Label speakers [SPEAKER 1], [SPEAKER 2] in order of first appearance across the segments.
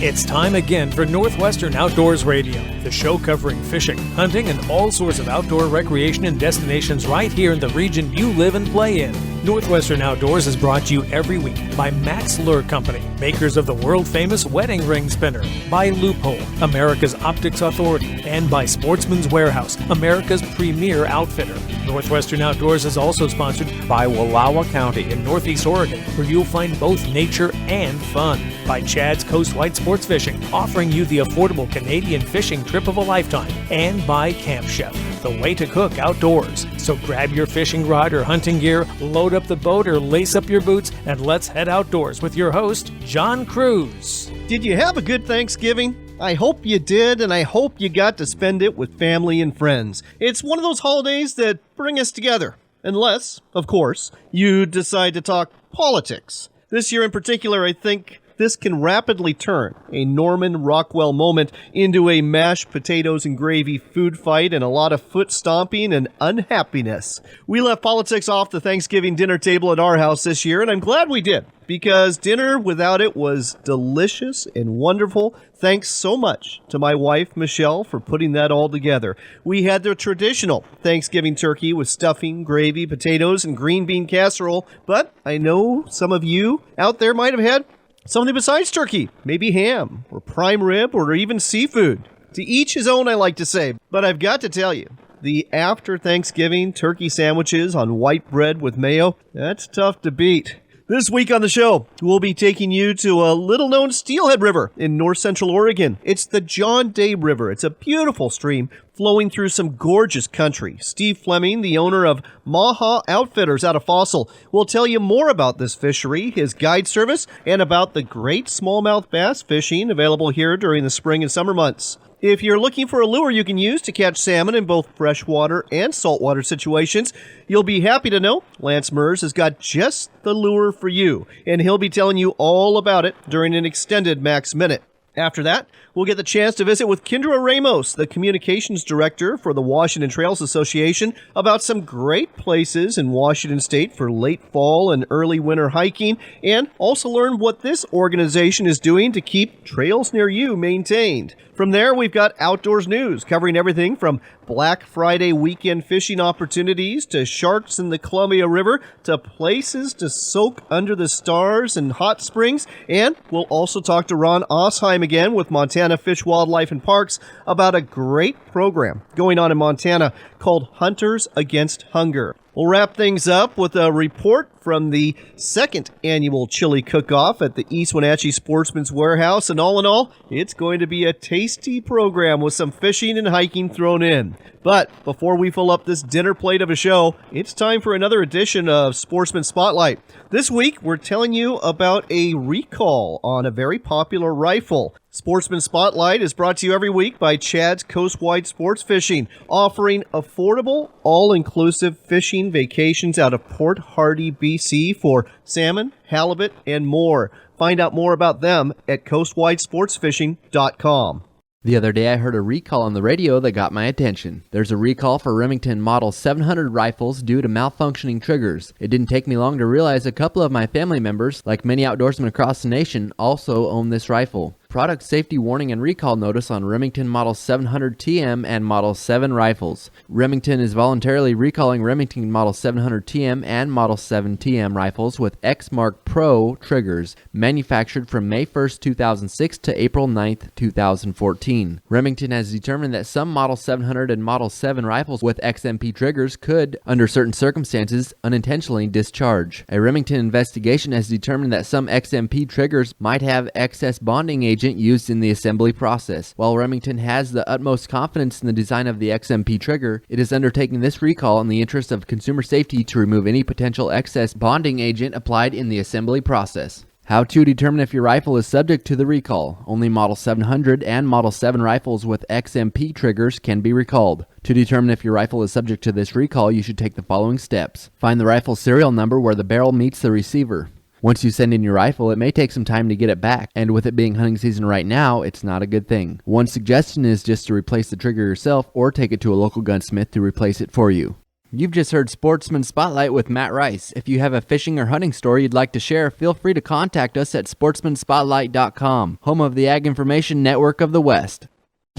[SPEAKER 1] It's time again for Northwestern Outdoors Radio, the show covering fishing, hunting, and all sorts of outdoor recreation and destinations right here in the region you live and play in. Northwestern Outdoors is brought to you every week by Max Lure Company, makers of the world-famous wedding ring spinner, by Loophole, America's Optics Authority, and by Sportsman's Warehouse, America's premier outfitter. Northwestern Outdoors is also sponsored by Wallowa County in Northeast Oregon, where you'll find both nature and fun. By Chad's Coastwide Sports Fishing, offering you the affordable Canadian fishing trip of a lifetime. And by Camp Chef, the way to cook outdoors. So grab your fishing rod or hunting gear, load up the boat or lace up your boots, and let's head outdoors with your host, John Cruz.
[SPEAKER 2] Did you have a good Thanksgiving? I hope you did, and I hope you got to spend it with family and friends. It's one of those holidays that bring us together. Unless, of course, you decide to talk politics. This year in particular, I think this can rapidly turn a Norman Rockwell moment into a mashed potatoes and gravy food fight and a lot of foot stomping and unhappiness. We left politics off the Thanksgiving dinner table at our house this year, and I'm glad we did, because dinner without it was delicious and wonderful. Thanks so much to my wife, Michelle, for putting that all together. We had the traditional Thanksgiving turkey with stuffing, gravy, potatoes, and green bean casserole, but I know some of you out there might have had something besides turkey, maybe ham, or prime rib, or even seafood. To each his own, I like to say, but I've got to tell you, the after Thanksgiving turkey sandwiches on white bread with mayo, that's tough to beat. This week on the show, we'll be taking you to a little-known steelhead river in north-central Oregon. It's the John Day River. It's a beautiful stream flowing through some gorgeous country. Steve Fleming, the owner of Maha Outfitters out of Fossil, will tell you more about this fishery, his guide service, and about the great smallmouth bass fishing available here during the spring and summer months. If you're looking for a lure you can use to catch salmon in both freshwater and saltwater situations, you'll be happy to know Lance Mers has got just the lure for you, and he'll be telling you all about it during an extended Max Minute. After that, we'll get the chance to visit with Kendra Ramos, the communications director for the Washington Trails Association, about some great places in Washington State for late fall and early winter hiking, and also learn what this organization is doing to keep trails near you maintained. From there, we've got outdoors news covering everything from Black Friday weekend fishing opportunities to sharks in the Columbia River to places to soak under the stars and hot springs. And we'll also talk to Ron Osheim again with Montana Fish, Wildlife, and Parks about a great program going on in Montana called Hunters Against Hunger. We'll wrap things up with a report from the second annual chili cook-off at the East Wenatchee Sportsman's Warehouse, and all in all, it's going to be a tasty program with some fishing and hiking thrown in. But before we fill up this dinner plate of a show, it's time for another edition of Sportsman Spotlight. This week, we're telling you about a recall on a very popular rifle. Sportsman Spotlight is brought to you every week by Chad's Coastwide Sports Fishing, offering affordable, all-inclusive fishing vacations out of Port Hardy, BC for salmon, halibut, and more. Find out more about them at coastwidesportsfishing.com.
[SPEAKER 3] The other day I heard a recall on the radio that got my attention. There's a recall for Remington Model 700 rifles due to malfunctioning triggers. It didn't take me long to realize a couple of my family members, like many outdoorsmen across the nation, also own this rifle. Product safety warning and recall notice on Remington Model 700 TM and Model 7 rifles. Remington is voluntarily recalling Remington Model 700 TM and Model 7 TM rifles with Exmark Pro triggers, manufactured from May 1st, 2006 to April 9th, 2014. Remington has determined that some Model 700 and Model 7 rifles with XMP triggers could, under certain circumstances, unintentionally discharge. A Remington investigation has determined that some XMP triggers might have excess bonding agent used in the assembly process. While Remington has the utmost confidence in the design of the XMP trigger, it is undertaking this recall in the interest of consumer safety to remove any potential excess bonding agent applied in the assembly process. How to determine if your rifle is subject to the recall. Only Model 700 and Model 7 rifles with XMP triggers can be recalled. To determine if your rifle is subject to this recall, you should take the following steps. Find the rifle serial number where the barrel meets the receiver. Once you send in your rifle, it may take some time to get it back, and with it being hunting season right now, it's not a good thing. One suggestion is just to replace the trigger yourself or take it to a local gunsmith to replace it for you. You've just heard Sportsman Spotlight with Matt Rice. If you have a fishing or hunting story you'd like to share, feel free to contact us at sportsmanspotlight.com, home of the Ag Information Network of the West.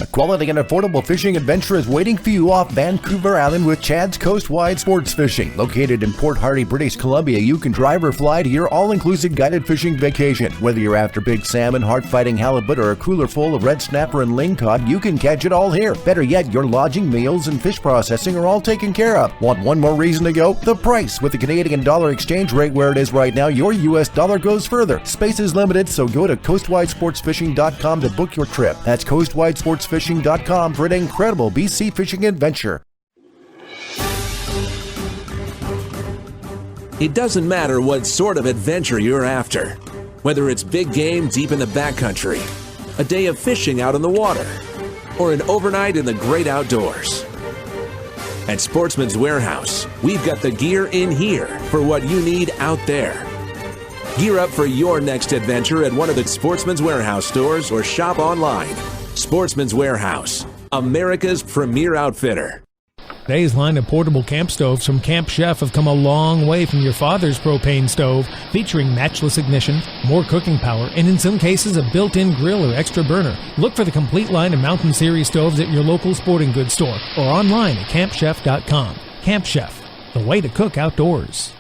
[SPEAKER 4] A quality and affordable fishing adventure is waiting for you off Vancouver Island with Chad's Coastwide Sports Fishing. Located in Port Hardy, British Columbia, you can drive or fly to your all-inclusive guided fishing vacation. Whether you're after big salmon, hard-fighting halibut, or a cooler full of red snapper and lingcod, you can catch it all here. Better yet, your lodging, meals, and fish processing are all taken care of. Want one more reason to go? The price. With the Canadian dollar exchange rate where it is right now, your U.S. dollar goes further. Space is limited, so go to coastwidesportsfishing.com to book your trip. That's coastwidesportsfishing.com for an incredible BC fishing adventure.
[SPEAKER 5] It doesn't matter what sort of adventure you're after, whether it's big game deep in the backcountry, a day of fishing out on the water, or an overnight in the great outdoors. At Sportsman's Warehouse, we've got the gear in here for what you need out there. Gear up for your next adventure at one of the Sportsman's Warehouse stores or shop online. Sportsman's Warehouse, America's premier outfitter.
[SPEAKER 1] Today's line of portable camp stoves from Camp Chef have come a long way from your father's propane stove, featuring matchless ignition, more cooking power, and in some cases a built-in grill or extra burner. Look for the complete line of Mountain Series stoves at your local sporting goods store or online at campchef.com. Camp Chef, the way to cook outdoors.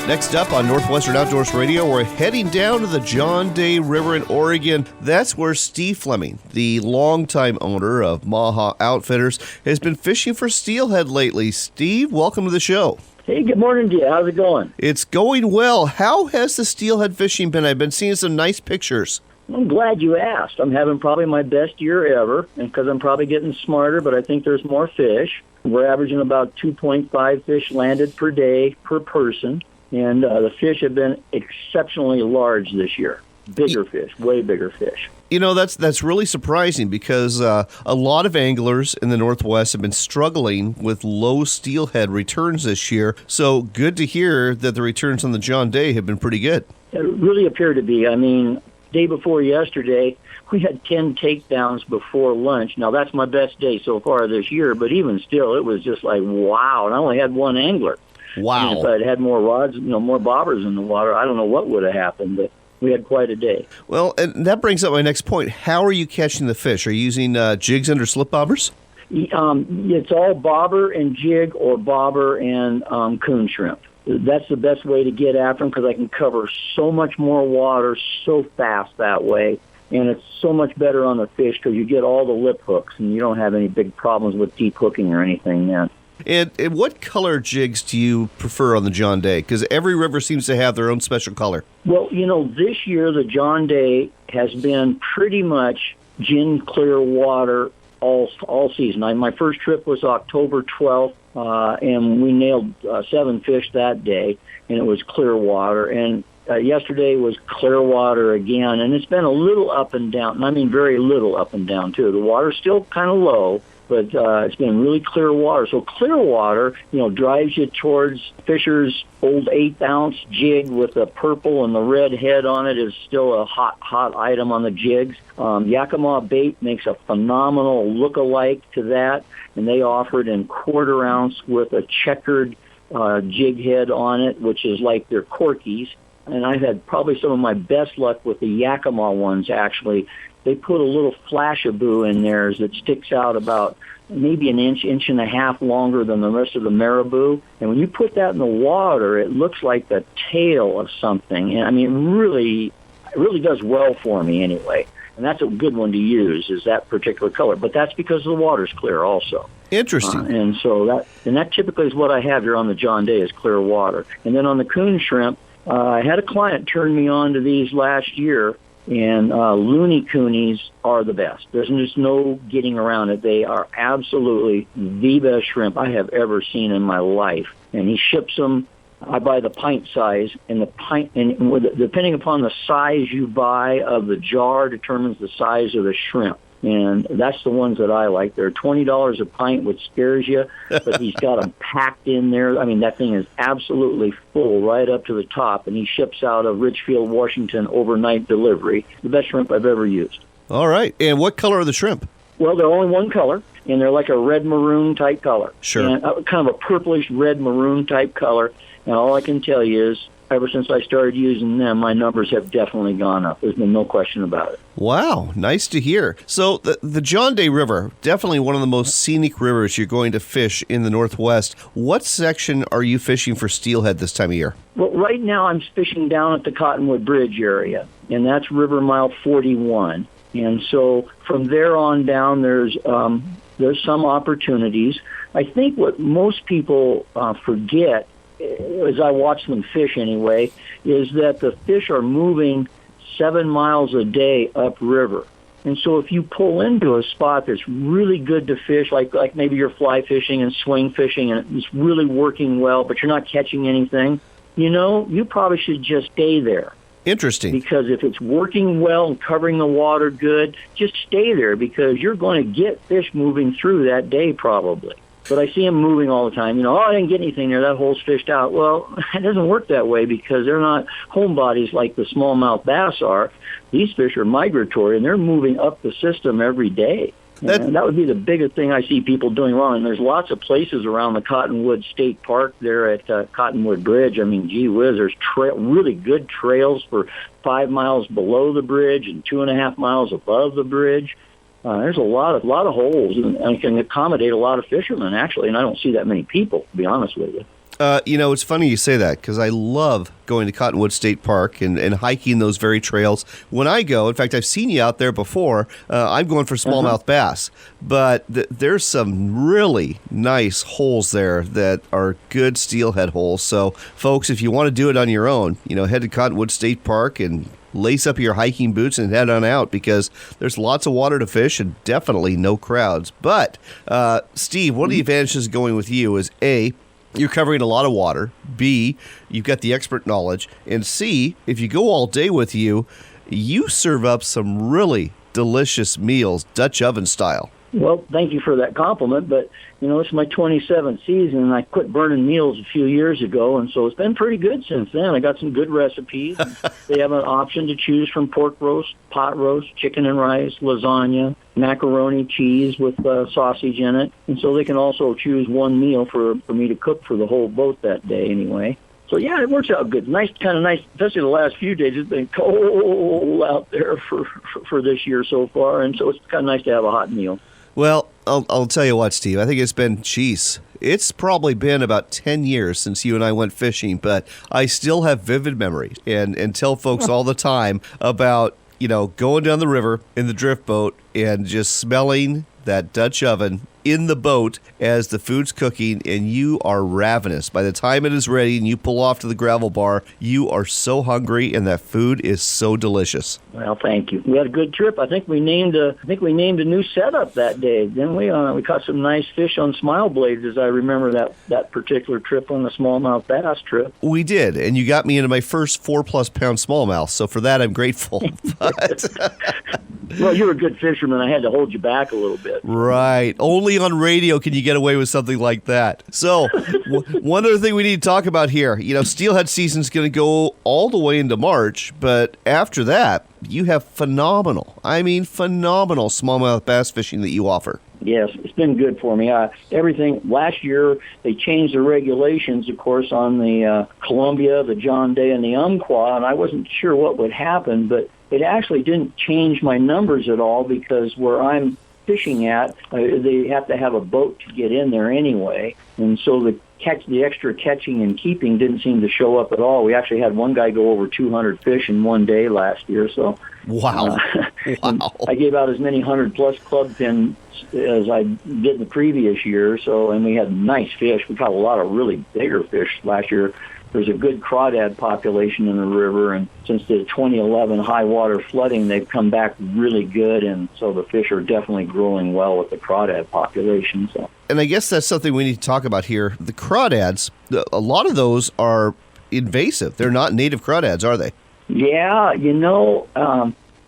[SPEAKER 2] Next up on Northwestern Outdoors Radio, we're heading down to the John Day River in Oregon. That's where Steve Fleming, the longtime owner of Maha Outfitters, has been fishing for steelhead lately. Steve, welcome to the show.
[SPEAKER 6] Hey, good morning to you. How's it going?
[SPEAKER 2] It's going well. How has the steelhead fishing been? I've been seeing some nice pictures.
[SPEAKER 6] I'm glad you asked. I'm having probably my best year ever, and because I'm probably getting smarter, but I think there's more fish. We're averaging about 2.5 fish landed per day per person. And the fish have been exceptionally large this year. Bigger fish, way bigger fish.
[SPEAKER 2] You know, that's really surprising because a lot of anglers in the Northwest have been struggling with low steelhead returns this year. So good to hear that the returns on the John Day have been pretty good.
[SPEAKER 6] It really appeared to be. I mean, day before yesterday, we had 10 takedowns before lunch. Now, that's my best day so far this year, but even still, it was just like, wow. And I only had one angler.
[SPEAKER 2] Wow.
[SPEAKER 6] And if I'd had more rods, more bobbers in the water, I don't know what would have happened, but we had quite a day.
[SPEAKER 2] Well, and that brings up my next point. How are you catching the fish? Are you using jigs under slip bobbers?
[SPEAKER 6] It's all bobber and jig or bobber and coon shrimp. That's the best way to get after them because I can cover so much more water so fast that way. And it's so much better on the fish because you get all the lip hooks and you don't have any big problems with deep hooking or anything then.
[SPEAKER 2] And what color jigs do you prefer on the John Day? Because every river seems to have their own special color.
[SPEAKER 6] Well, this year the John Day has been pretty much gin clear water all season. My first trip was October 12th, and we nailed 7 fish that day, and it was clear water. And yesterday was clear water again, and it's been a little up and down. And I mean very little up and down, too. The water's still kind of low, but it's been really clear water. So clear water, drives you towards Fisher's old 8-ounce jig with the purple and the red head on it is still a hot item on the jigs. Yakima bait makes a phenomenal look-alike to that, and they offer it in 1/4 ounce with a checkered jig head on it, which is like their corkies. And I've had probably some of my best luck with the Yakima ones, actually. They put a little flashaboo in theirs that sticks out about maybe an inch and a half longer than the rest of the marabou. And when you put that in the water, it looks like the tail of something. And I mean, it really does well for me anyway. And that's a good one to use, is that particular color. But that's because the water's clear also.
[SPEAKER 2] Interesting.
[SPEAKER 6] And so that typically is what I have here on the John Day is clear water. And then on the coon shrimp, I had a client turn me on to these last year. And loony coonies are the best. There's just no getting around it. They are absolutely the best shrimp I have ever seen in my life. And he ships them. I buy the pint size, and depending upon the size you buy of the jar determines the size of the shrimp. And that's the ones that I like. They're $20 a pint, which scares you, but he's got them packed in there. I mean, that thing is absolutely full right up to the top, and he ships out of Richfield, Washington, overnight delivery. The best shrimp I've ever used.
[SPEAKER 2] All right. And what color are the shrimp?
[SPEAKER 6] Well, they're only one color, and they're like a red-maroon type color.
[SPEAKER 2] Sure.
[SPEAKER 6] And kind of a purplish red-maroon type color. And all I can tell you is, ever since I started using them, my numbers have definitely gone up. There's been no question about it.
[SPEAKER 2] Wow, nice to hear. So the John Day River, definitely one of the most scenic rivers you're going to fish in the Northwest. What section are you fishing for steelhead this time of year?
[SPEAKER 6] Well, right now I'm fishing down at the Cottonwood Bridge area, and that's River Mile 41. And so from there on down, there's some opportunities. I think what most people forget, as I watch them fish anyway, is that the fish are moving 7 miles a day upriver. And so if you pull into a spot that's really good to fish, like maybe you're fly fishing and swing fishing and it's really working well, but you're not catching anything, you probably should just stay there.
[SPEAKER 2] Interesting.
[SPEAKER 6] Because if it's working well and covering the water good, just stay there because you're going to get fish moving through that day probably. But I see them moving all the time. I didn't get anything there. That hole's fished out. Well, it doesn't work that way because they're not homebodies like the smallmouth bass are. These fish are migratory, and they're moving up the system every day. And that would be the biggest thing I see people doing wrong. And there's lots of places around the Cottonwood State Park there at Cottonwood Bridge. I mean, gee whiz, there's really good trails for 5 miles below the bridge and 2.5 miles above the bridge. There's a lot of holes, and can accommodate a lot of fishermen, actually, and I don't see that many people, to be honest with you.
[SPEAKER 2] It's funny you say that because I love going to Cottonwood State Park and hiking those very trails. When I go, in fact, I've seen you out there before, I'm going for smallmouth bass, but there's some really nice holes there that are good steelhead holes. So, folks, if you want to do it on your own, head to Cottonwood State Park and lace up your hiking boots and head on out because there's lots of water to fish and definitely no crowds. But, Steve, one of the advantages of going with you is A, you're covering a lot of water. B, you've got the expert knowledge. And C, if you go all day with you, you serve up some really delicious meals, Dutch oven style.
[SPEAKER 6] Well, thank you for that compliment, but, it's my 27th season, and I quit burning meals a few years ago, and so it's been pretty good since then. I got some good recipes. They have an option to choose from pork roast, pot roast, chicken and rice, lasagna, macaroni, cheese with sausage in it, and so they can also choose one meal for me to cook for the whole boat that day anyway. So, yeah, it works out good. Nice, especially the last few days. It's been cold out there for this year so far, and so it's kind of nice to have a hot meal.
[SPEAKER 2] Well, I'll tell you what, Steve. I think it's probably been about 10 years since you and I went fishing, but I still have vivid memories and tell folks all the time about, going down the river in the drift boat and just smelling that Dutch oven in the boat as the food's cooking, and you are ravenous. By the time it is ready and you pull off to the gravel bar, you are so hungry, and that food is so delicious.
[SPEAKER 6] Well, thank you. We had a good trip. I think we named a new setup that day, didn't we? We caught some nice fish on smile blades, as I remember that particular trip on the smallmouth bass trip.
[SPEAKER 2] We did, and you got me into my first 4+ pound smallmouth, so for that I'm grateful. But
[SPEAKER 6] well, you're a good fisherman. I had to hold you back a little bit.
[SPEAKER 2] Right. Only on radio can you get away with something like that. So, one other thing we need to talk about here. Steelhead season's going to go all the way into March, but after that, you have phenomenal smallmouth bass fishing that you offer.
[SPEAKER 6] Yes, it's been good for me. Everything last year, they changed the regulations, of course, on the Columbia, the John Day, and the Umpqua, and I wasn't sure what would happen, but it actually didn't change my numbers at all because where I'm fishing at, they have to have a boat to get in there anyway, and so the extra catching and keeping didn't seem to show up at all. We actually had one guy go over 200 fish in one day last year. So
[SPEAKER 2] wow. Wow.
[SPEAKER 6] I gave out as many 100+ club pins as I did in the previous year. So, and we had nice fish. We caught a lot of really bigger fish last year. There's a good crawdad population in the river, and since the 2011 high water flooding, they've come back really good, and so the fish are definitely growing well with the crawdad population. So.
[SPEAKER 2] And I guess that's something we need to talk about here. The crawdads, a lot of those are invasive. They're not native crawdads, are they?
[SPEAKER 6] Yeah,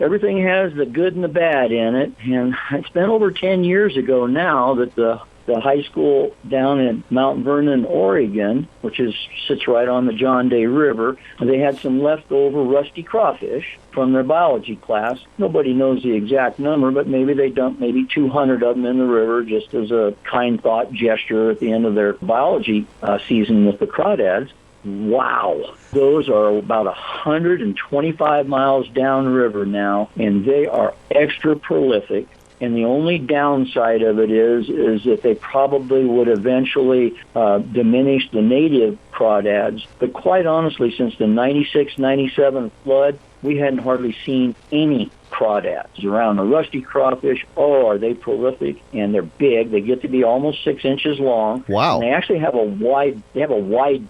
[SPEAKER 6] everything has the good and the bad in it. And it's been over 10 years ago now that the high school down in Mount Vernon, Oregon, which sits right on the John Day River, they had some leftover rusty crawfish from their biology class. Nobody knows the exact number, but maybe they dumped maybe 200 of them in the river just as a kind thought gesture at the end of their biology season with the crawdads. Wow. Those are about 125 miles downriver now, and they are extra prolific. And the only downside of it is that they probably would eventually diminish the native crawdads. But quite honestly, since the 96, 97 flood, we hadn't hardly seen any crawdads around. The rusty crawfish, are they prolific, and they're big. They get to be almost 6 inches long.
[SPEAKER 2] Wow.
[SPEAKER 6] And they actually have a wide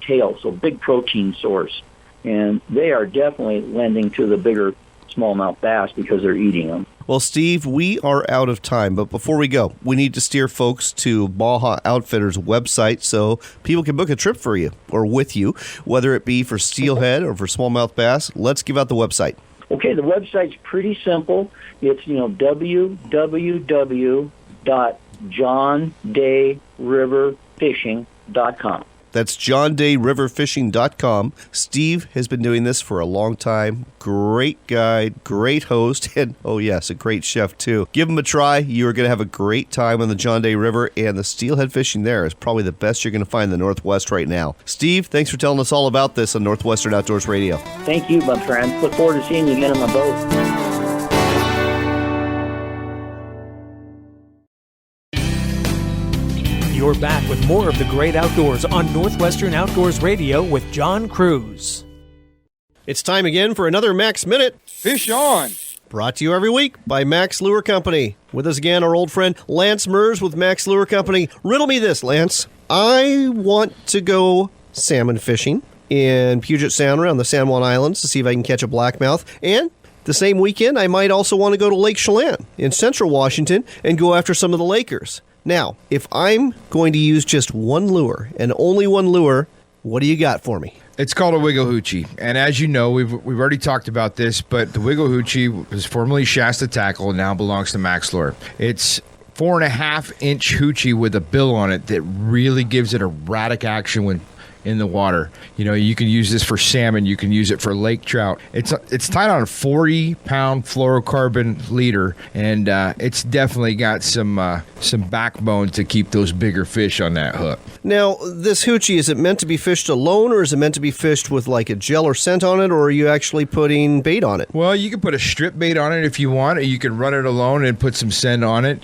[SPEAKER 6] tail, so big protein source. And they are definitely lending to the bigger smallmouth bass because they're eating them.
[SPEAKER 2] Well, Steve, we are out of time, but before we go, we need to steer folks to Baja Outfitters' website so people can book a trip for you or with you, whether it be for steelhead or for smallmouth bass. Let's give out the website.
[SPEAKER 6] Okay, the website's pretty simple. It's, www.johndayriverfishing.com.
[SPEAKER 2] That's johndayriverfishing.com. Steve has been doing this for a long time. Great guide, great host, and, oh yes, a great chef too. Give him a try. You are going to have a great time on the John Day River, and the steelhead fishing there is probably the best you're going to find in the Northwest right now. Steve, thanks for telling us all about this on Northwestern Outdoors Radio.
[SPEAKER 6] Thank you, my friend. Look forward to seeing you again on my boat.
[SPEAKER 1] You're back with more of the great outdoors on Northwestern Outdoors Radio with John Cruz.
[SPEAKER 2] It's time again for another Max Minute.
[SPEAKER 7] Fish on!
[SPEAKER 2] Brought to you every week by Max Lure Company. With us again, our old friend Lance Mers with Max Lure Company. Riddle me this, Lance. I want to go salmon fishing in Puget Sound around the San Juan Islands to see if I can catch a blackmouth. And the same weekend, I might also want to go to Lake Chelan in central Washington and go after some of the Lakers. Now, if I'm going to use just one lure and only one lure, what do you got for me?
[SPEAKER 7] It's called a Wiggle Hoochie. And as you know, we've already talked about this, but the Wiggle Hoochie was formerly Shasta Tackle and now belongs to Max Lure. It's 4.5-inch hoochie with a bill on it that really gives it erratic action when in the water. You can use this for salmon. You can use it for lake trout. It's tied on a 40-pound fluorocarbon leader, and it's definitely got some backbone to keep those bigger fish on that hook.
[SPEAKER 2] Now, this hoochie, is it meant to be fished alone, or is it meant to be fished with like a gel or scent on it, or are you actually putting bait on it?
[SPEAKER 7] Well, you can put a strip bait on it if you want, or you can run it alone and put some scent on it.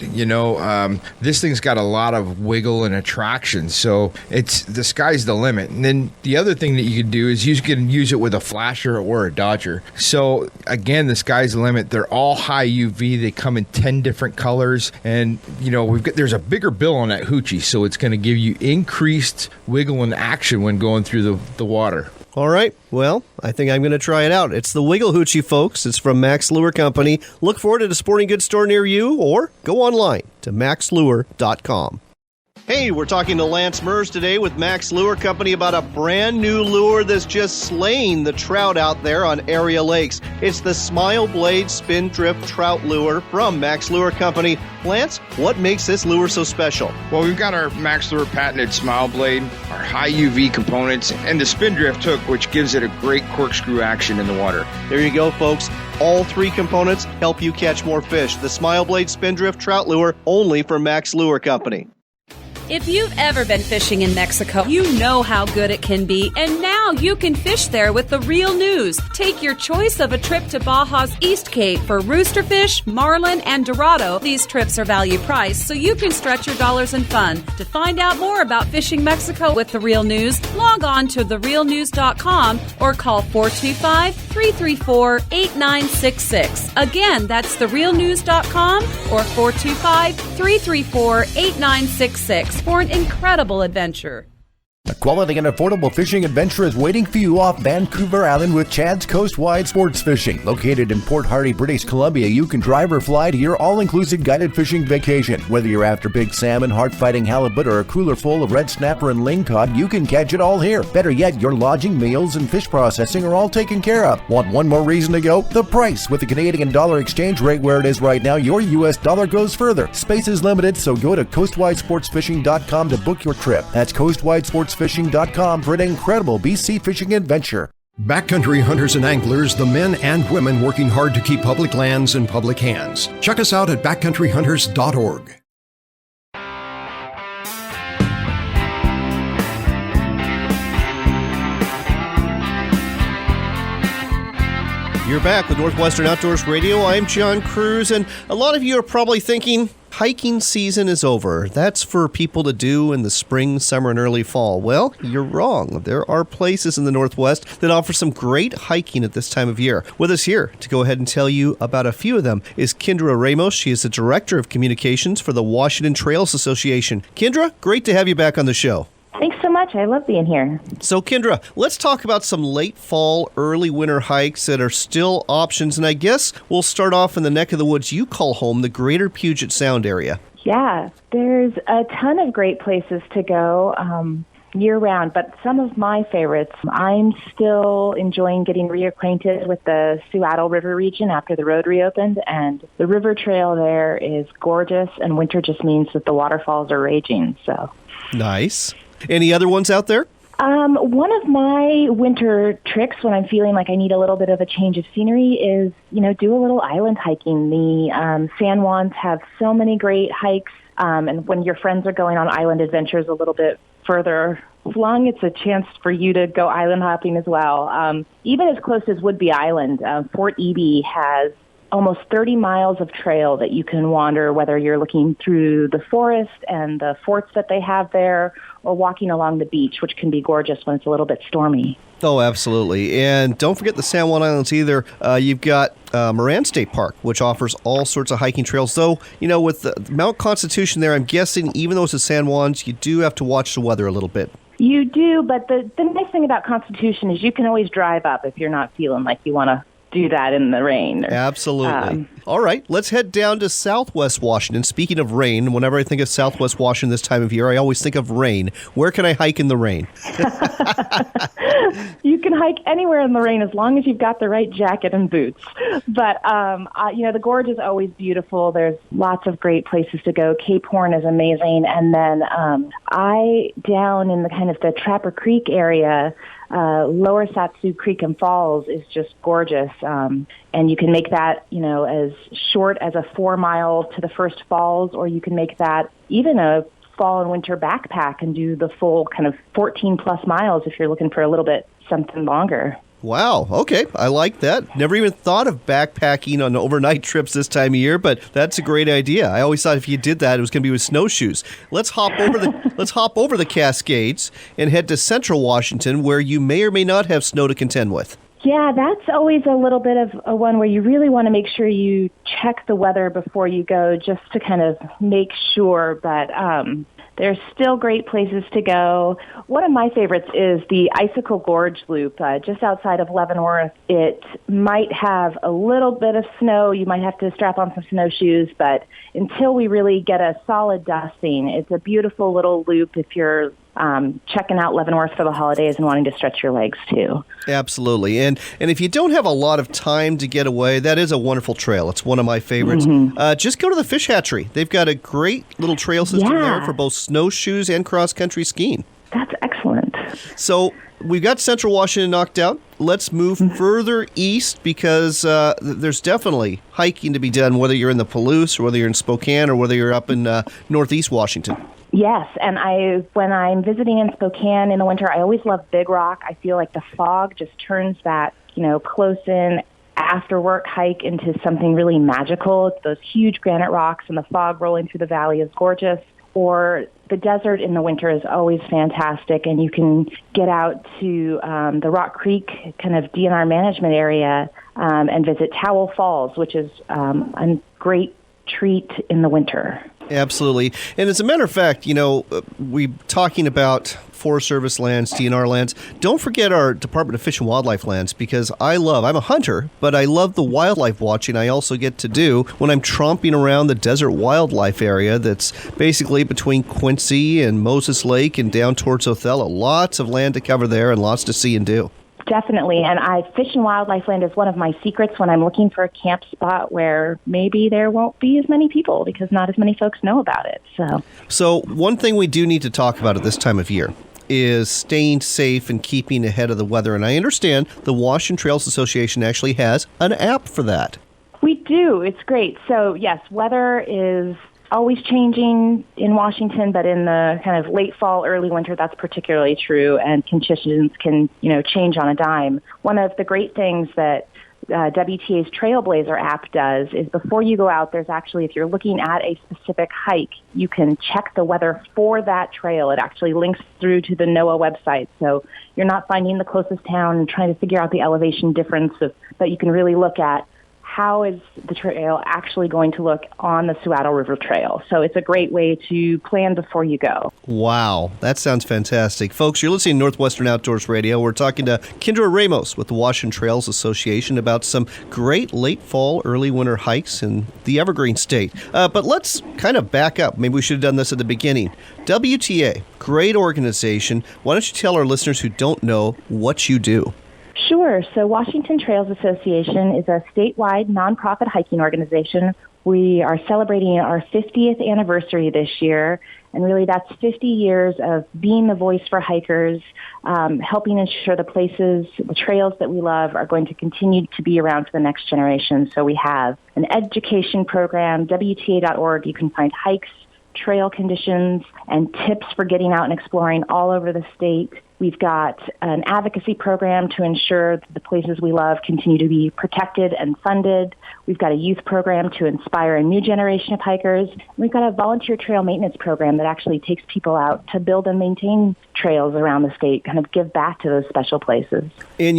[SPEAKER 7] This thing's got a lot of wiggle and attraction, so the sky's the limit. And then the other thing that you can do is you can use it with a flasher or a dodger. So again, the sky's the limit. They're all high UV. They come in 10 different colors, and there's a bigger bill on that hoochie, so it's going to give you increased wiggle and action when going through the water.
[SPEAKER 2] All right. Well, I think I'm going to try it out. It's the Wiggle Hoochie, folks. It's from Max Lure Company. Look for it at a sporting goods store near you, or go online to maxlure.com. Hey, we're talking to Lance Mers today with Max Lure Company about a brand new lure that's just slaying the trout out there on area lakes. It's the Smile Blade Spin Drift Trout Lure from Max Lure Company. Lance, what makes this lure so special?
[SPEAKER 8] Well, we've got our Max Lure patented Smile Blade, our high UV components, and the Spin Drift hook, which gives it a great corkscrew action in the water.
[SPEAKER 2] There you go, folks. All three components help you catch more fish. The Smile Blade Spin Drift Trout Lure, only from Max Lure Company.
[SPEAKER 9] If you've ever been fishing in Mexico, you know how good it can be, and now you can fish there with the Real News. Take your choice of a trip to Baja's East Cape for roosterfish, marlin, and dorado. These trips are value priced, so you can stretch your dollars in fun. To find out more about fishing Mexico with the Real News, log on to therealnews.com or call 425-334-8966. Again, that's therealnews.com or 425-334-8966. For an incredible adventure.
[SPEAKER 4] A quality and affordable fishing adventure is waiting for you off Vancouver Island with Chad's Coast-Wide Sports Fishing. Located in Port Hardy, British Columbia, you can drive or fly to your all-inclusive guided fishing vacation. Whether you're after big salmon, heart-fighting halibut, or a cooler full of red snapper and lingcod, you can catch it all here. Better yet, your lodging, meals, and fish processing are all taken care of. Want one more reason to go? The price. With the Canadian dollar exchange rate where it is right now, your U.S. dollar goes further. Space is limited, so go to coastwidesportsfishing.com to book your trip. That's coastwidesportsfishing.com for an incredible BC fishing adventure.
[SPEAKER 10] Backcountry hunters and anglers, the men and women working hard to keep public lands in public hands. Check us out at backcountryhunters.org.
[SPEAKER 2] You're back with Northwestern Outdoors Radio. I'm John Cruz, and a lot of you are probably thinking, hiking season is over. That's for people to do in the spring, summer, and early fall. Well, you're wrong. There are places in the Northwest that offer some great hiking at this time of year. With us here to go ahead and tell you about a few of them is Kendra Ramos. She is the Director of Communications for the Washington Trails Association. Kendra, great to have you back on the show.
[SPEAKER 11] Thanks so much. I love being here.
[SPEAKER 2] So, Kendra, let's talk about some late fall, early winter hikes that are still options. And I guess we'll start off in the neck of the woods you call home, the greater Puget Sound area.
[SPEAKER 11] Yeah, there's a ton of great places to go year-round, but some of my favorites, I'm still enjoying getting reacquainted with the Seattle River region after the road reopened, and the river trail there is gorgeous, and winter just means that the waterfalls are raging. So
[SPEAKER 2] nice. Any other ones out there?
[SPEAKER 11] One of my winter tricks when I'm feeling like I need a little bit of a change of scenery is, do a little island hiking. The San Juans have so many great hikes, and when your friends are going on island adventures a little bit further flung, it's a chance for you to go island hopping as well. Even as close as Woodby Island, Fort Eby has almost 30 miles of trail that you can wander, whether you're looking through the forest and the forts that they have there, or walking along the beach, which can be gorgeous when it's a little bit stormy.
[SPEAKER 2] Oh, absolutely. And don't forget the San Juan Islands either. You've got Moran State Park, which offers all sorts of hiking trails. Though, with the Mount Constitution there, I'm guessing even though it's the San Juans, you do have to watch the weather a little bit.
[SPEAKER 11] You do, but the nice thing about Constitution is you can always drive up if you're not feeling like you want to do that in the rain.
[SPEAKER 2] Absolutely. All right, let's head down to Southwest Washington. Speaking of rain, whenever I think of Southwest Washington this time of year, I always think of rain. Where can I hike in the rain?
[SPEAKER 11] You can hike anywhere in the rain as long as you've got the right jacket and boots. But, the gorge is always beautiful. There's lots of great places to go. Cape Horn is amazing. And then down in the kind of the Trapper Creek area, Lower Satsu Creek and Falls is just gorgeous. And you can make that, as short as a 4-mile to the first falls, or you can make that even a fall and winter backpack and do the full kind of 14-plus miles if you're looking for a little bit something longer.
[SPEAKER 2] Wow. Okay. I like that. Never even thought of backpacking on overnight trips this time of year, but that's a great idea. I always thought if you did that, it was going to be with snowshoes. Let's hop over the Cascades and head to Central Washington, where you may or may not have snow to contend with.
[SPEAKER 11] Yeah, that's always a little bit of a one where you really want to make sure you check the weather before you go, just to kind of make sure. But there's still great places to go. One of my favorites is the Icicle Gorge Loop, just outside of Leavenworth. It might have a little bit of snow. You might have to strap on some snowshoes, but until we really get a solid dusting, it's a beautiful little loop if you're checking out Leavenworth for the holidays and wanting to stretch your legs too.
[SPEAKER 2] Absolutely. And if you don't have a lot of time to get away, that is a wonderful trail. It's one of my favorites. Mm-hmm. Just go to the Fish Hatchery. They've got a great little trail system there for both snowshoes and cross-country skiing.
[SPEAKER 11] That's excellent.
[SPEAKER 2] So we've got Central Washington knocked out. Let's move further east, because there's definitely hiking to be done, whether you're in the Palouse or whether you're in Spokane or whether you're up in Northeast Washington.
[SPEAKER 11] Yes, and when I'm visiting in Spokane in the winter, I always love Big Rock. I feel like the fog just turns that, close-in after-work hike into something really magical. It's those huge granite rocks, and the fog rolling through the valley is gorgeous. Or the desert in the winter is always fantastic, and you can get out to the Rock Creek kind of DNR management area and visit Towel Falls, which is a great treat in the winter.
[SPEAKER 2] Absolutely. And as a matter of fact, we talking about Forest Service lands, DNR lands. Don't forget our Department of Fish and Wildlife lands, because I'm a hunter, but I love the wildlife watching I also get to do when I'm tromping around the desert wildlife area that's basically between Quincy and Moses Lake and down towards Othello. Lots of land to cover there and lots to see and do.
[SPEAKER 11] Definitely. And Fish and Wildlife Land is one of my secrets when I'm looking for a camp spot where maybe there won't be as many people because not as many folks know about it.
[SPEAKER 2] So one thing we do need to talk about at this time of year is staying safe and keeping ahead of the weather. And I understand the Washington Trails Association actually has an app for that.
[SPEAKER 11] We do. It's great. So, yes, weather is always changing in Washington, but in the kind of late fall, early winter, that's particularly true, and conditions can, change on a dime. One of the great things that WTA's Trailblazer app does is before you go out, there's actually, if you're looking at a specific hike, you can check the weather for that trail. It actually links through to the NOAA website, so you're not finding the closest town and trying to figure out the elevation difference, but you can really look at how is the trail actually going to look on the Suwato River Trail. So it's a great way to plan before you go.
[SPEAKER 2] Wow, that sounds fantastic. Folks, you're listening to Northwestern Outdoors Radio. We're talking to Kendra Ramos with the Washington Trails Association about some great late fall, early winter hikes in the Evergreen State. But let's kind of back up. Maybe we should have done this at the beginning. WTA, great organization. Why don't you tell our listeners who don't know what you do?
[SPEAKER 11] Sure. So Washington Trails Association is a statewide nonprofit hiking organization. We are celebrating our 50th anniversary this year, and really that's 50 years of being the voice for hikers, helping ensure the trails that we love are going to continue to be around for the next generation. So we have an education program, WTA.org. You can find hikes, trail conditions, and tips for getting out and exploring all over the state. We've got an advocacy program to ensure that the places we love continue to be protected and funded. We've got a youth program to inspire a new generation of hikers. We've got a volunteer trail maintenance program that actually takes people out to build and maintain trails around the state, kind of give back to those special places.
[SPEAKER 2] And,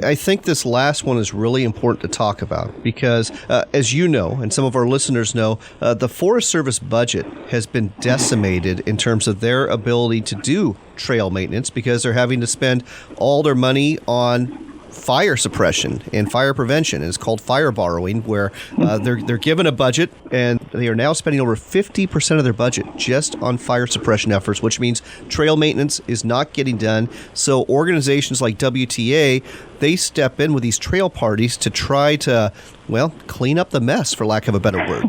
[SPEAKER 2] I think this last one is really important to talk about because, as you know, and some of our listeners know, the Forest Service budget has been decimated in terms of their ability to do trail maintenance because they're having to spend all their money on fire suppression and fire prevention. It's called fire borrowing, where they're given a budget and they are now spending over 50% of their budget just on fire suppression efforts, which means trail maintenance is not getting done. So organizations like WTA, they step in with these trail parties to try to, clean up the mess, for lack of a better word.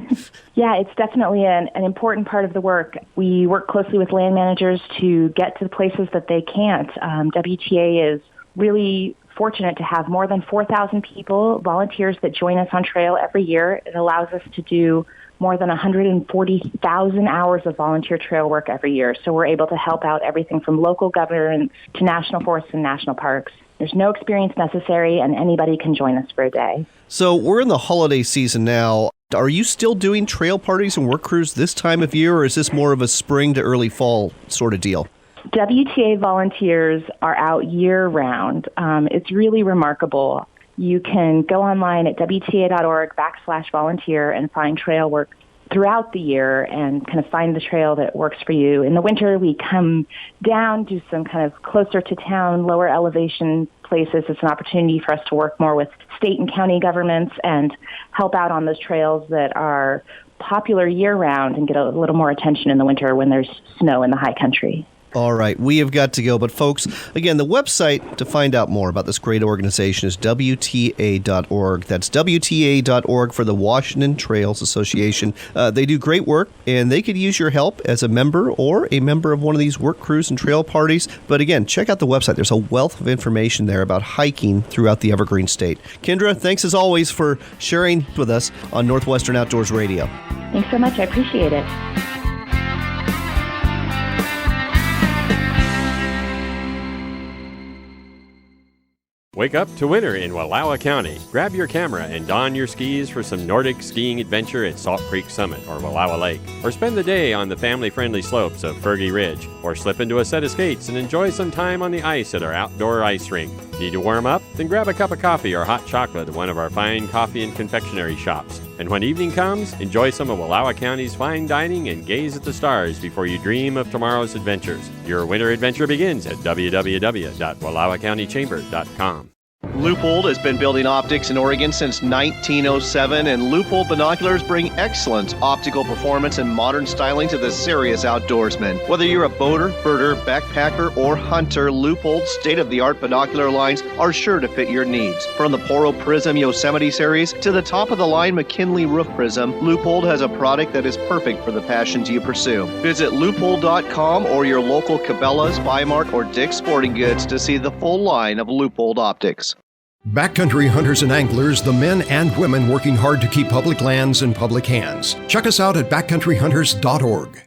[SPEAKER 11] Yeah, it's definitely an important part of the work. We work closely with land managers to get to the places that they can't. WTA is really fortunate to have more than 4,000 people, volunteers that join us on trail every year. It allows us to do more than 140,000 hours of volunteer trail work every year. So we're able to help out everything from local governments to national forests and national parks. There's no experience necessary, and anybody can join us for a day.
[SPEAKER 2] So we're in the holiday season now. Are you still doing trail parties and work crews this time of year, or is this more of a spring to early fall sort of deal?
[SPEAKER 11] WTA volunteers are out year-round. It's really remarkable. You can go online at WTA.org/volunteer and find trail work throughout the year and kind of find the trail that works for you. In the winter, we come down to some kind of closer to town, lower elevation places. It's an opportunity for us to work more with state and county governments and help out on those trails that are popular year-round and get a little more attention in the winter when there's snow in the high country.
[SPEAKER 2] All right, we have got to go. But folks, again, the website to find out more about this great organization is WTA.org. That's WTA.org for the Washington Trails Association. They do great work, and they could use your help as a member or a member of one of these work crews and trail parties. But again, check out the website. There's a wealth of information there about hiking throughout the Evergreen State. Kendra, thanks as always for sharing with us on Northwestern Outdoors Radio.
[SPEAKER 11] Thanks so much. I appreciate it.
[SPEAKER 12] Wake up to winter in Wallowa County. Grab your camera and don your skis for some Nordic skiing adventure at Salt Creek Summit or Wallowa Lake. Or spend the day on the family-friendly slopes of Fergie Ridge. Or slip into a set of skates and enjoy some time on the ice at our outdoor ice rink. Need to warm up? Then grab a cup of coffee or hot chocolate at one of our fine coffee and confectionery shops. And when evening comes, enjoy some of Wallowa County's fine dining and gaze at the stars before you dream of tomorrow's adventures. Your winter adventure begins at www.wallawacountychamber.com.
[SPEAKER 2] Leupold has been building optics in Oregon since 1907, and Leupold binoculars bring excellent optical performance and modern styling to the serious outdoorsman. Whether you're a boater, birder, backpacker, or hunter, Leupold's state-of-the-art binocular lines are sure to fit your needs. From the Poro Prism Yosemite series to the top-of-the-line McKinley Roof Prism, Leupold has a product that is perfect for the passions you pursue. Visit Leupold.com or your local Cabela's, Bi-Mart, or Dick's Sporting Goods to see the full line of Leupold optics.
[SPEAKER 10] Backcountry hunters and anglers, the men and women working hard to keep public lands in public hands. Check us out at backcountryhunters.org.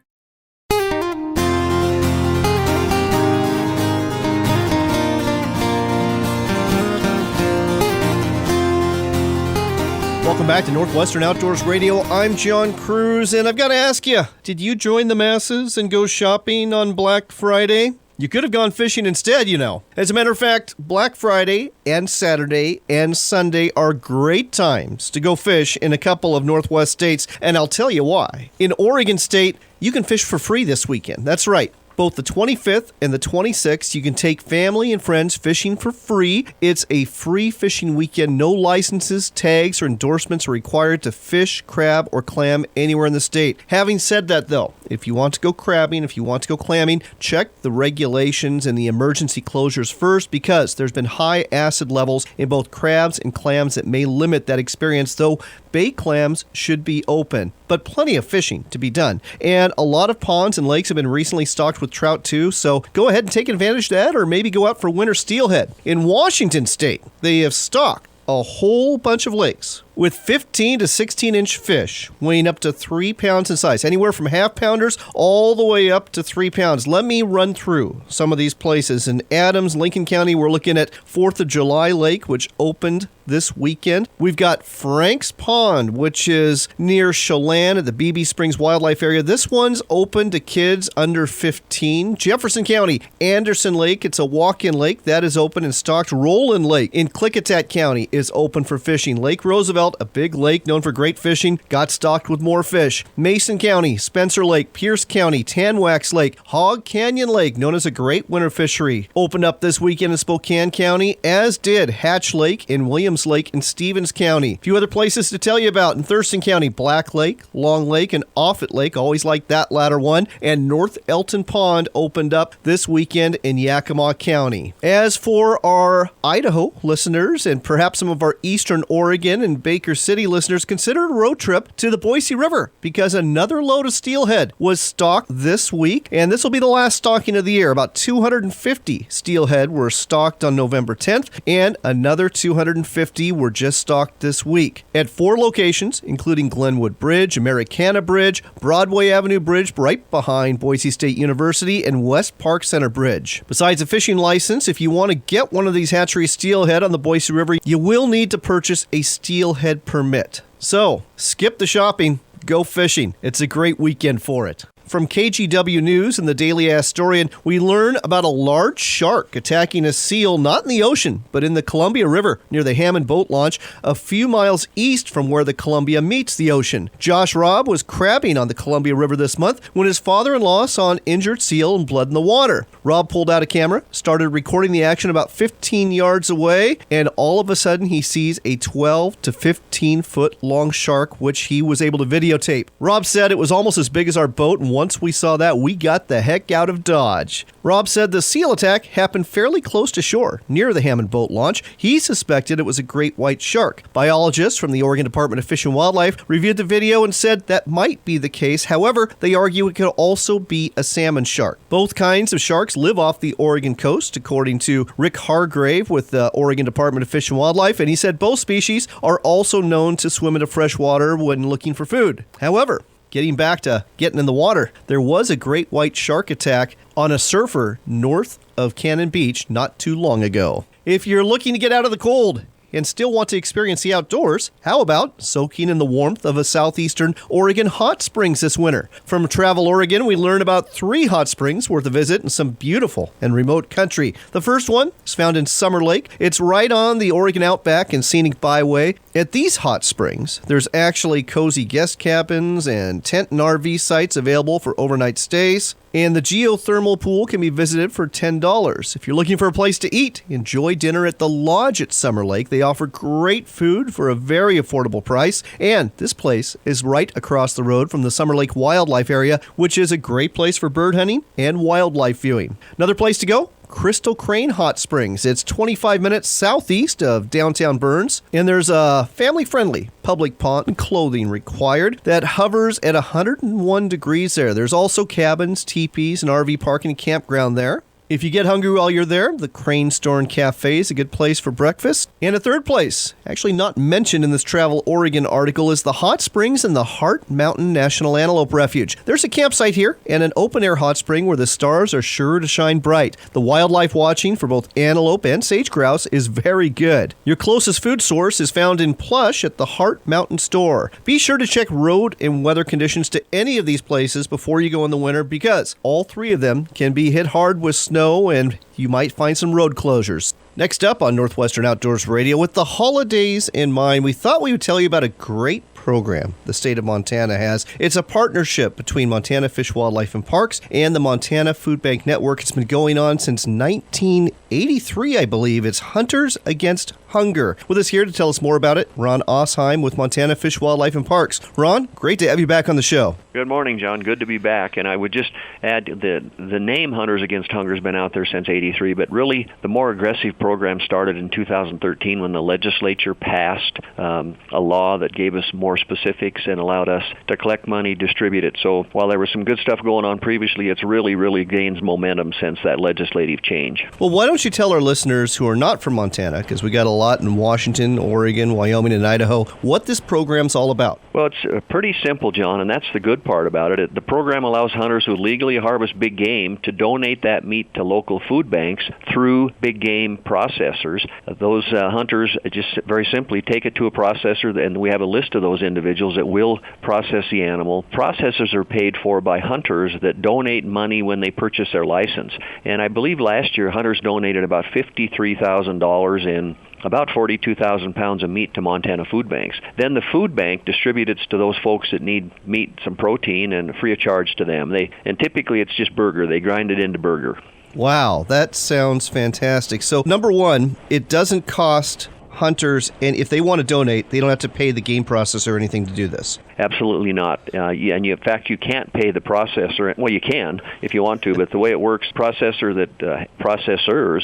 [SPEAKER 2] Welcome back to Northwestern Outdoors Radio. I'm John Cruz, and I've got to ask you, did you join the masses and go shopping on Black Friday? You could have gone fishing instead, you know. As a matter of fact, Black Friday and Saturday and Sunday are great times to go fish in a couple of Northwest states, and I'll tell you why. In Oregon State, you can fish for free this weekend. That's right. Both the 25th and the 26th, you can take family and friends fishing for free. It's a free fishing weekend. No licenses, tags, or endorsements are required to fish, crab, or clam anywhere in the state. Having said that, though, if you want to go crabbing, if you want to go clamming, check the regulations and the emergency closures first, because there's been high acid levels in both crabs and clams that may limit that experience, though bay clams should be open. But plenty of fishing to be done. And a lot of ponds and lakes have been recently stocked with trout too, so go ahead and take advantage of that, or maybe go out for winter steelhead. In Washington State, they have stocked a whole bunch of lakes with 15 to 16-inch fish weighing up to 3 pounds in size, anywhere from half-pounders all the way up to 3 pounds. Let me run through some of these places. In Adams, Lincoln County, we're looking at 4th of July Lake, which opened this weekend. We've got Frank's Pond, which is near Chelan at the BB Springs Wildlife Area. This one's open to kids under 15. Jefferson County, Anderson Lake, it's a walk-in lake. That is open and stocked. Roland Lake in Klickitat County is open for fishing. Lake Roosevelt, a big lake known for great fishing, got stocked with more fish. Mason County, Spencer Lake, Pierce County, Tanwax Lake, Hog Canyon Lake, known as a great winter fishery, opened up this weekend in Spokane County, as did Hatch Lake in Williams Lake in Stevens County. A few other places to tell you about in Thurston County: Black Lake, Long Lake, and Offutt Lake. Always like that latter one. And North Elton Pond opened up this weekend in Yakima County. As for our Idaho listeners, and perhaps some of our Eastern Oregon and Baker City listeners, consider a road trip to the Boise River, because another load of steelhead was stocked this week, and this will be the last stocking of the year. About 250 steelhead were stocked on November 10th, and another 250 were just stocked this week at 4 locations, including Glenwood Bridge, Americana Bridge, Broadway Avenue Bridge right behind Boise State University, and West Park Center Bridge. Besides a fishing license, if you want to get one of these hatchery steelhead on the Boise River, you will need to purchase a steelhead permit. So, skip the shopping, go fishing. It's a great weekend for it. From KGW News and the Daily Astorian, we learn about a large shark attacking a seal not in the ocean, but in the Columbia River near the Hammond boat launch a few miles east from where the Columbia meets the ocean. Josh Robb was crabbing on the Columbia River this month when his father-in-law saw an injured seal and blood in the water. Robb pulled out a camera, started recording the action about 15 yards away, and all of a sudden he sees a 12 to 15-foot long shark, which he was able to videotape. Robb said it was almost as big as our boat, and once we saw that, we got the heck out of Dodge. Robb said the seal attack happened fairly close to shore, near the Hammond boat launch. He suspected it was a great white shark. Biologists from the Oregon Department of Fish and Wildlife reviewed the video and said that might be the case. However, they argue it could also be a salmon shark. Both kinds of sharks live off the Oregon coast, according to Rick Hargrave with the Oregon Department of Fish and Wildlife, and he said both species are also known to swim into fresh water when looking for food. However, getting back to getting in the water, there was a great white shark attack on a surfer north of Cannon Beach not too long ago. If you're looking to get out of the cold and still want to experience the outdoors, how about soaking in the warmth of a southeastern Oregon hot springs this winter? From Travel Oregon, we learn about 3 hot springs worth a visit in some beautiful and remote country. The first one is found in Summer Lake. It's right on the Oregon Outback and Scenic Byway. At these hot springs, there's actually cozy guest cabins and tent and RV sites available for overnight stays. And the geothermal pool can be visited for $10. If you're looking for a place to eat, enjoy dinner at the Lodge at Summer Lake. They offer great food for a very affordable price. And this place is right across the road from the Summer Lake Wildlife Area, which is a great place for bird hunting and wildlife viewing. Another place to go? Crystal Crane Hot Springs. It's 25 minutes southeast of downtown Burns, and there's a family-friendly public pond and clothing required that hovers at 101 degrees there. There's also cabins, teepees, and RV parking and campground there. If you get hungry while you're there, the Crane Store and Cafe is a good place for breakfast. And a third place, actually not mentioned in this Travel Oregon article, is the hot springs in the Heart Mountain National Antelope Refuge. There's a campsite here and an open-air hot spring where the stars are sure to shine bright. The wildlife watching for both antelope and sage grouse is very good. Your closest food source is found in Plush at the Heart Mountain Store. Be sure to check road and weather conditions to any of these places before you go in the winter, because all 3 of them can be hit hard with snow, and you might find some road closures. Next up on Northwestern Outdoors Radio, with the holidays in mind, we thought we would tell you about a great program the state of Montana has. It's a partnership between Montana Fish, Wildlife, and Parks and the Montana Food Bank Network. It's been going on since 1983, I believe. It's Hunters Against Hunger. With us here to tell us more about it, Ron Osheim with Montana Fish, Wildlife, and Parks. Ron, great to have you back on the show.
[SPEAKER 13] Good morning, John. Good to be back. And I would just add the name Hunters Against Hunger has been out there since '83, but really the more aggressive program started in 2013 when the legislature passed a law that gave us more specifics and allowed us to collect money, distribute it. So while there was some good stuff going on previously, it's really gains momentum since that legislative change.
[SPEAKER 2] Well, why don't you tell our listeners who are not from Montana, because we got a lot in Washington, Oregon, Wyoming, and Idaho, what this program's all about?
[SPEAKER 13] Well, it's pretty simple, John, and that's the good part about it. The program allows hunters who legally harvest big game to donate that meat to local food banks through big game processors. Those hunters just very simply take it to a processor, and we have a list of those individuals that will process the animal. Processors are paid for by hunters that donate money when they purchase their license. And I believe last year hunters donated about $53,000 in about 42,000 pounds of meat to Montana food banks. Then the food bank distributes it to those folks that need meat, some protein, and free of charge to them. And typically it's just burger. They grind it into burger.
[SPEAKER 2] Wow, that sounds fantastic. So, number one, it doesn't cost hunters, and if they want to donate, they don't have to pay the game processor or anything to do this.
[SPEAKER 13] Absolutely not. In fact, you can't pay the processor. Well, you can if you want to, but the way it works, processors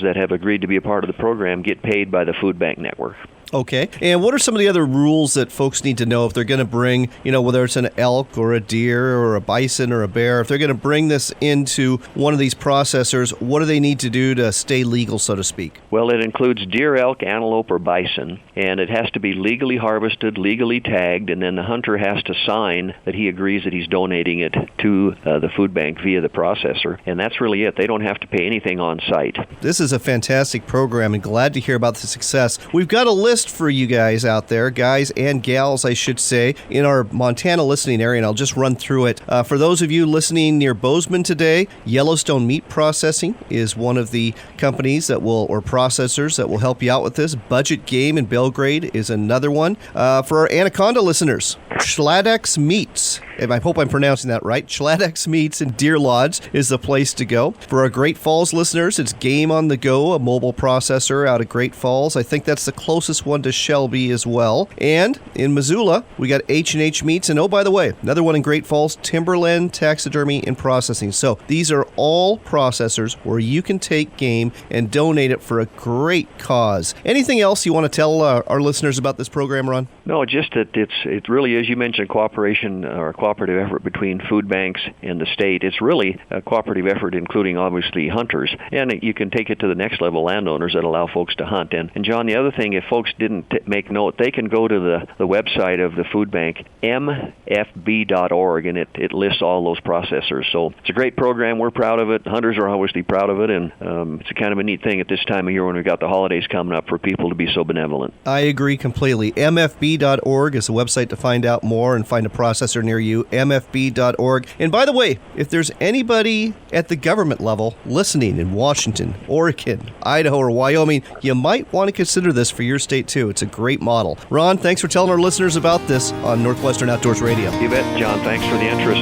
[SPEAKER 13] that have agreed to be a part of the program get paid by the food bank network.
[SPEAKER 2] Okay. And what are some of the other rules that folks need to know if they're going to bring, whether it's an elk or a deer or a bison or a bear, if they're going to bring this into one of these processors, what do they need to do to stay legal, so to speak?
[SPEAKER 13] Well, it includes deer, elk, antelope, or bison, and it has to be legally harvested, legally tagged, and then the hunter has to sign that he agrees that he's donating it to the food bank via the processor, and that's really it. They don't have to pay anything on site.
[SPEAKER 2] This is a fantastic program, and glad to hear about the success. We've got a list for you guys out there, guys and gals, I should say, in our Montana listening area, and I'll just run through it. For those of you listening near Bozeman today, Yellowstone Meat Processing is one of the companies or processors that will help you out with this. Budget Game in Belgrade is another one. For our Anaconda listeners, Schladex Meats, and I hope I'm pronouncing that right, Schladex Meats in Deer Lodge is the place to go. For our Great Falls listeners, it's Game on the Go, a mobile processor out of Great Falls. I think that's the closest one to Shelby as well. And in Missoula, we got H&H Meats, and oh, by the way, another one in Great Falls, Timberland Taxidermy and Processing. So these are all processors where you can take game and donate it for a great cause. Anything else you want to tell our listeners about this program, Ron?
[SPEAKER 13] No, just that it really is, you mentioned cooperation or a cooperative effort between food banks and the state. It's really a cooperative effort including obviously hunters, and you can take it to the next level, landowners that allow folks to hunt. And John, the other thing, if folks didn't make note, they can go to the website of the food bank, mfb.org, and it lists all those processors. So it's a great program. We're proud of it. Hunters are obviously proud of it, and it's a kind of a neat thing at this time of year when we've got the holidays coming up for people to be so benevolent.
[SPEAKER 2] I agree completely. mfb.org is the website to find out more and find a processor near you, mfb.org. And by the way, if there's anybody at the government level listening in Washington, Oregon, Idaho, or Wyoming, you might want to consider this for your state too. It's a great model. Ron, thanks for telling our listeners about this on Northwestern Outdoors Radio.
[SPEAKER 13] You bet, John. Thanks for the interest.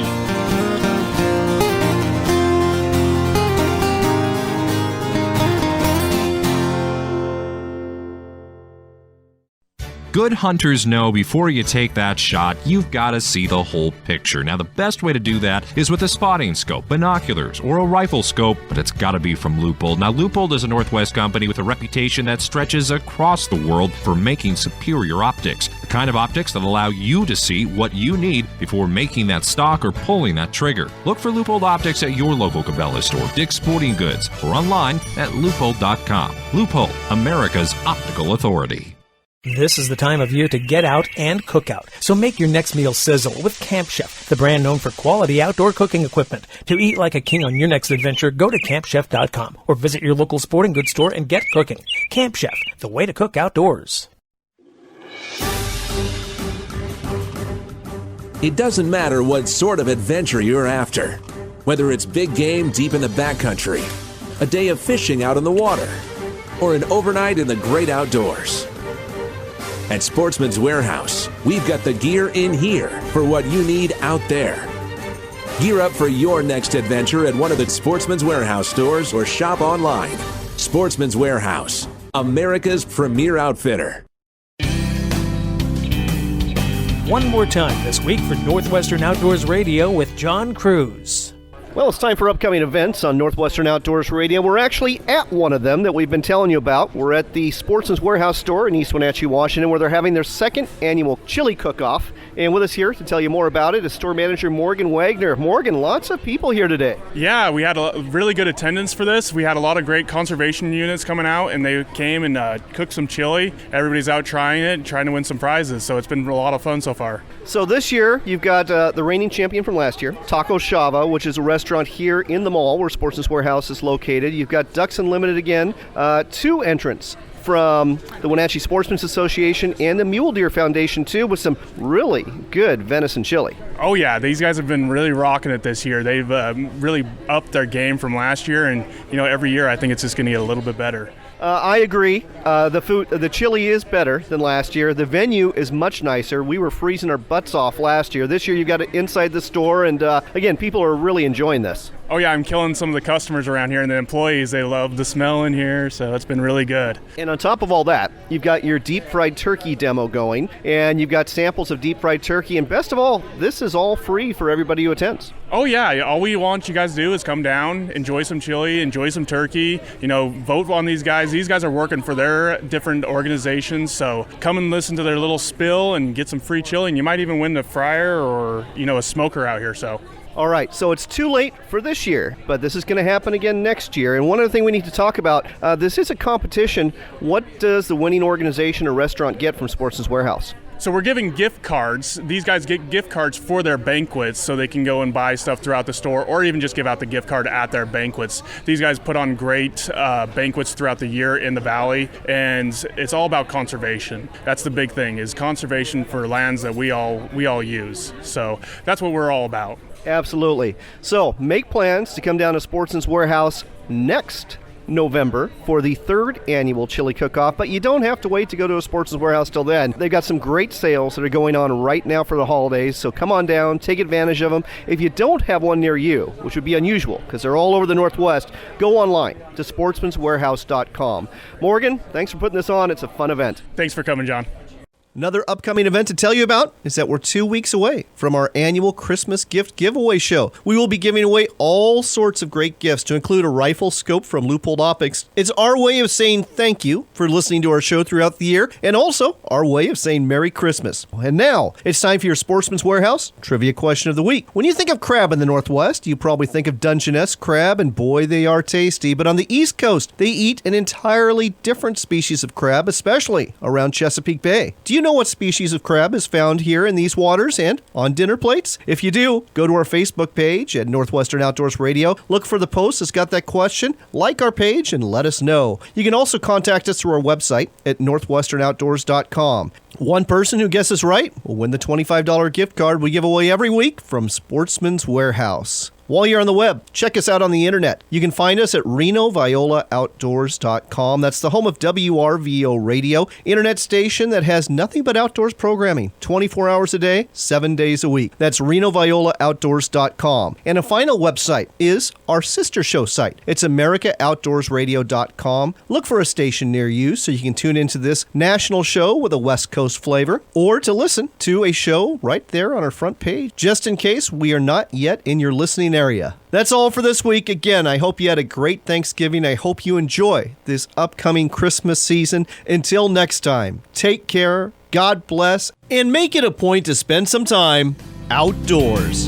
[SPEAKER 14] Good hunters know before you take that shot, you've got to see the whole picture. Now, the best way to do that is with a spotting scope, binoculars, or a rifle scope, but it's got to be from Leupold. Now, Leupold is a Northwest company with a reputation that stretches across the world for making superior optics. The kind of optics that allow you to see what you need before making that stock or pulling that trigger. Look for Leupold Optics at your local Cabela store, Dick's Sporting Goods, or online at leupold.com. Leupold, America's optical authority.
[SPEAKER 1] This is the time of year to get out and cook out. So make your next meal sizzle with Camp Chef, the brand known for quality outdoor cooking equipment. To eat like a king on your next adventure, go to campchef.com or visit your local sporting goods store and get cooking. Camp Chef, the way to cook outdoors.
[SPEAKER 5] It doesn't matter what sort of adventure you're after. Whether it's big game deep in the backcountry, a day of fishing out on the water, or an overnight in the great outdoors. At Sportsman's Warehouse, we've got the gear in here for what you need out there. Gear up for your next adventure at one of the Sportsman's Warehouse stores or shop online. Sportsman's Warehouse, America's premier outfitter.
[SPEAKER 1] One more time this week for Northwestern Outdoors Radio with John Cruz.
[SPEAKER 2] Well, it's time for upcoming events on Northwestern Outdoors Radio. We're actually at one of them that we've been telling you about. We're at the Sportsman's Warehouse store in East Wenatchee, Washington, where they're having their second annual chili cook-off. And with us here to tell you more about it is store manager Morgan Wagner. Morgan, lots of people here today.
[SPEAKER 15] Yeah, we had a really good attendance for this. We had a lot of great conservation units coming out, and they came and cooked some chili. Everybody's out trying it and trying to win some prizes, so it's been a lot of fun so far.
[SPEAKER 2] So this year, you've got the reigning champion from last year, Taco Shava, which is a restaurant here in the mall where Sportsman's Warehouse is located. You've got Ducks Unlimited again, two entrants from the Wenatchee Sportsmen's Association and the Mule Deer Foundation, too, with some really good venison chili.
[SPEAKER 15] Oh, yeah. These guys have been really rocking it this year. They've really upped their game from last year, and, every year I think it's just going to get a little bit better.
[SPEAKER 2] I agree. The chili is better than last year. The venue is much nicer. We were freezing our butts off last year. This year you've got it inside the store, and again, people are really enjoying this.
[SPEAKER 15] Oh yeah, I'm killing some of the customers around here and the employees. They love the smell in here, so it's been really good.
[SPEAKER 2] And on top of all that, you've got your deep fried turkey demo going, and you've got samples of deep fried turkey, and best of all, this is all free for everybody who attends.
[SPEAKER 15] Oh yeah, all we want you guys to do is come down, enjoy some chili, enjoy some turkey, vote on these guys. These guys are working for their different organizations, so come and listen to their little spill and get some free chili, and you might even win a fryer or, a smoker out here, so.
[SPEAKER 2] All right, so it's too late for this year, but this is going to happen again next year. And one other thing we need to talk about, this is a competition. What does the winning organization or restaurant get from Sportsman's Warehouse?
[SPEAKER 15] So we're giving gift cards. These guys get gift cards for their banquets so they can go and buy stuff throughout the store or even just give out the gift card at their banquets. These guys put on great banquets throughout the year in the valley, and it's all about conservation. That's the big thing, is conservation for lands that we all use. So that's what we're all about.
[SPEAKER 2] Absolutely. So make plans to come down to Sportsman's Warehouse next November for the third annual chili cook-off, but you don't have to wait to go to a Sportsman's Warehouse till then. They've got some great sales that are going on right now for the holidays, so come on down, take advantage of them. If you don't have one near you, which would be unusual because they're all over the Northwest, go online to sportsmanswarehouse.com. Morgan, thanks for putting this on. It's a fun event.
[SPEAKER 15] Thanks for coming, John.
[SPEAKER 2] Another upcoming event to tell you about is that we're 2 weeks away from our annual Christmas gift giveaway show. We will be giving away all sorts of great gifts to include a rifle scope from Leupold Optics. It's our way of saying thank you for listening to our show throughout the year, and also our way of saying Merry Christmas. And now, it's time for your Sportsman's Warehouse Trivia Question of the Week. When you think of crab in the Northwest, you probably think of Dungeness crab, and boy, they are tasty. But on the East Coast, they eat an entirely different species of crab, especially around Chesapeake Bay. Do you know what species of crab is found here in these waters and on dinner plates? If you do, go to our Facebook page at Northwestern Outdoors Radio. Look for the post that's got that question, like our page, and let us know. You can also contact us through our website at northwesternoutdoors.com. One person who guesses right will win the $25 gift card we give away every week from Sportsman's Warehouse. While you're on the web, check us out on the internet. You can find us at RenoViolaOutdoors.com. That's the home of WRVO Radio, internet station that has nothing but outdoors programming, 24 hours a day, 7 days a week. That's RenoViolaOutdoors.com. And a final website is our sister show site. It's AmericaOutdoorsRadio.com. Look for a station near you so you can tune into this national show with a West Coast flavor, or to listen to a show right there on our front page, just in case we are not yet in your listening area. That's all for this week. Again, I hope you had a great Thanksgiving. I hope you enjoy this upcoming Christmas season. Until next time, take care, God bless, and make it a point to spend some time outdoors.